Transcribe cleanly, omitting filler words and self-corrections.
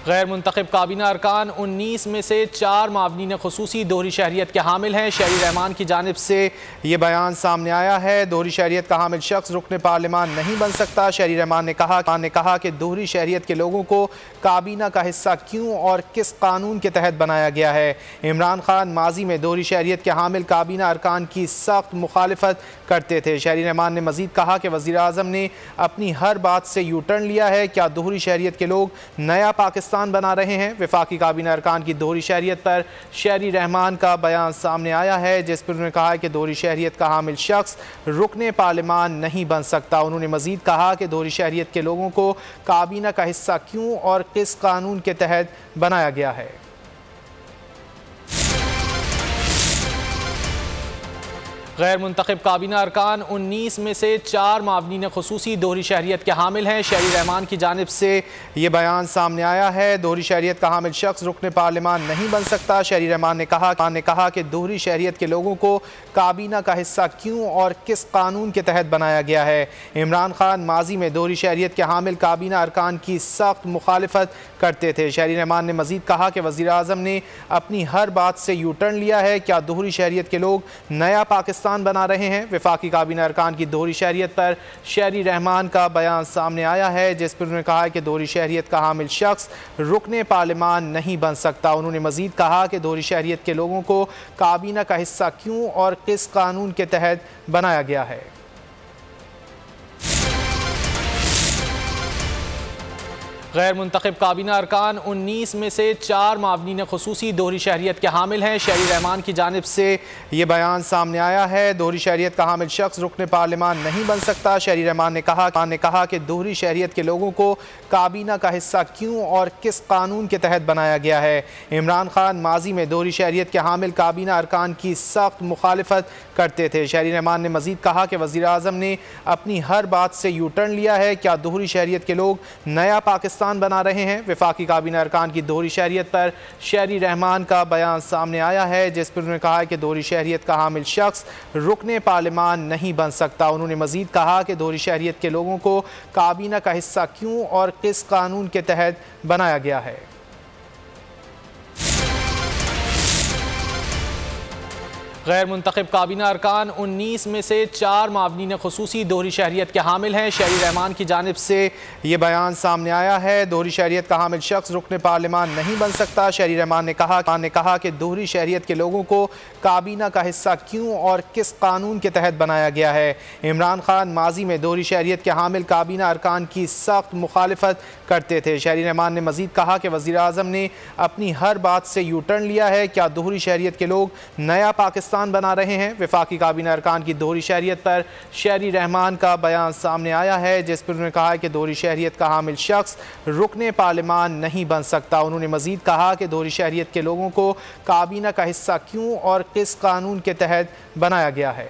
गैर मुंतखब काबीना अरकान 19 में से 4 मावनीन खुसूसी दोहरी शहरियत के हामिल हैं। शहरी रहमान की जानिब से ये बयान सामने आया है। दोहरी शहरियत का हामिल शख्स रुकन पार्लिमान नहीं बन सकता। शहरी रहमान ने कहा कि दोहरी शहरियत के लोगों को काबीना का हिस्सा क्यों और किस कानून के तहत बनाया गया है। इमरान खान माजी में दोहरी शहरियत के हामिल काबीना अरकान की सख्त मुखालिफत करते थे। शहरी रहमान ने मजीद कहा कि वज़ीर आज़म ने अपनी हर बात से यू टर्न लिया है। क्या दोहरी शहरियत के लोग नया पाकिस्तान बना रहे हैं। वफाकी काबीना अरकान की दोहरी शहरियत पर शहरी रहमान का बयान सामने आया है, जिस पर उन्होंने कहा कि दोहरी शहरियत का हामिल शख्स रुकने पार्लिमान नहीं बन सकता। उन्होंने मजीद कहा कि दोहरी शहरियत के लोगों को काबीना का हिस्सा क्यों और किस कानून के तहत बनाया गया है। गैर मुंतखब काबीना अरकान 19 में से 4 मावनीन खुसूसी दोहरी शहरियत के हामिल हैं। शहरी रहमान की जानिब से ये बयान सामने आया है। दोहरी शहरियत का हामिल शख्स रुकने पार्लिमान नहीं बन सकता। शहरी रहमान ने कहा कि दोहरी शहरियत के लोगों को काबीना का हिस्सा क्यों और किस कानून के तहत बनाया गया है। इमरान खान माजी में दोहरी शहरियत के हामिल काबीना अरकान की सख्त मुखालिफत करते थे। शहरी रहमान ने मजीद कहा कि वज़ीर आज़म ने अपनी हर बात से यू टर्न लिया है। क्या दोहरी शहरियत के लोग नया पाकिस्तान बना रहे हैं। वफाकी काबीना अरकान की दोहरी शहरियत पर शहरी रहमान का बयान सामने आया है, जिस पर उन्होंने कहा कि दोहरी शहरियत का हामिल शख्स रुकने पार्लिमान नहीं बन सकता। उन्होंने मजीद कहा कि दोहरी शहरियत के लोगों को काबीना का हिस्सा क्यों और किस कानून के तहत बनाया गया है। गैर मुंतखब काबीना अरकान 19 में से 4 मावनीन खुसूसी दोहरी शहरियत के हामिल हैं। शहरी रहमान की जानिब से ये बयान सामने आया है। दोहरी शहरियत का हामिल शख्स रुकने पार्लिमान नहीं बन सकता। शहरी रहमान ने कहा कि दोहरी शहरियत के लोगों को काबीना का हिस्सा क्यों और किस कानून के तहत बनाया गया है। इमरान खान माजी में दोहरी शहरियत के हामिल काबीना अरकान की सख्त मुखालिफत करते थे। शहरी रहमान ने मजीद कहा कि वज़ीर आज़म ने अपनी हर बात से यू टर्न लिया है। क्या दोहरी शहरियत के लोग नया पाकिस्तान बना रहे हैं। वफाकी काबीना अरकान की दोहरी शहरियत पर शहरी रहमान का बयान सामने आया है, जिस पर उन्होंने कहा कि दोहरी शहरियत का हामिल शख्स रुकने पार्लिमान नहीं बन सकता। उन्होंने मजीद कहा कि दोहरी शहरियत के लोगों को काबीना का हिस्सा क्यों और किस कानून के तहत बनाया गया है। गैर मुंतखब काबीना अरकान 19 में से 4 मावनीन खुसूसी दोहरी शहरियत के हामिल हैं। शहरी रहमान की जानिब से ये बयान सामने आया है। दोहरी शहरियत का हामिल शख्स रुकने पार्लिमान नहीं बन सकता। शहरी रहमान ने कहा कि दोहरी शहरियत के लोगों को काबीना का हिस्सा क्यों और किस कानून के तहत बनाया गया है। इमरान खान माजी में दोहरी शहरियत के हामिल काबीना अरकान की सख्त मुखालिफत करते थे। शहरी रहमान ने मजीद कहा कि वज़ीर आज़म ने अपनी हर बात से यू टर्न लिया है। क्या दोहरी शहरियत के लोग नया पाकिस्तान बना रहे हैं। वफाकी काबीना अरकान की दोहरी शहरियत पर शहरी रहमान का बयान सामने आया है, जिस पर उन्होंने कहा कि दोहरी शहरियत का हामिल शख्स रुकने पार्लिमान नहीं बन सकता। उन्होंने मजीद कहा कि दोहरी शहरियत के लोगों को काबीना का हिस्सा क्यों और किस कानून के तहत बनाया गया है।